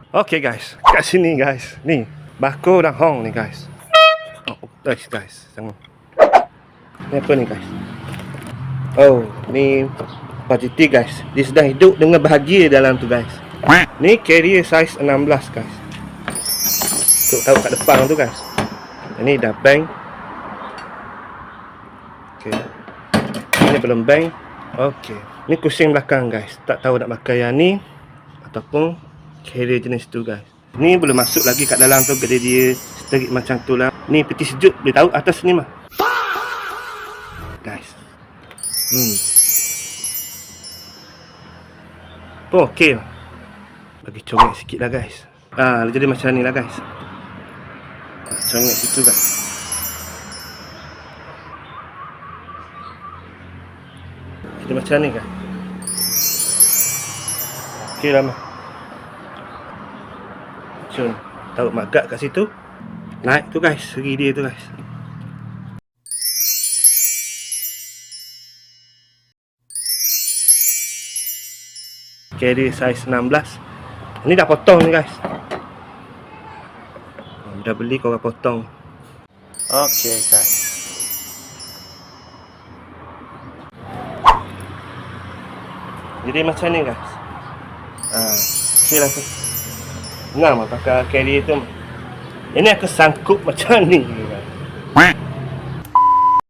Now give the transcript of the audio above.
Okay guys, kat sini guys. Ni, bakul dan hong ni guys. Oh, guys. Jangan. Ni apa ni guys? Oh, ni Pak guys. Dia sedang hidup dengan bahagia dalam tu guys. Ni carrier size 16 guys. Untuk taruh kat depan tu guys. Ini dah bank. Okay. Ini belum bank. Okay. Ni kusing belakang guys. Tak tahu nak pakai yang ni ataupun carrier jenis tu guys. Ni boleh masuk lagi kat dalam tu. Jadi dia sterik macam tu lah. Ni peti sejuk boleh taruh atas ni mah guys. Oh, okey. Bagi congek sikit lah guys. Jadi macam ni lah guys. Congek situ guys. Jadi macam ni guys. Okey lah mah. Cun, taruh magak kat situ. Naik tu guys, seri dia tu guys. Carrier size 16. Ini dah potong ni guys. Dah beli korang potong. Okay guys. Jadi macam ni guys. Okay lah tu. Ngam pakai carrier tu. Ini aku sangkut macam ni.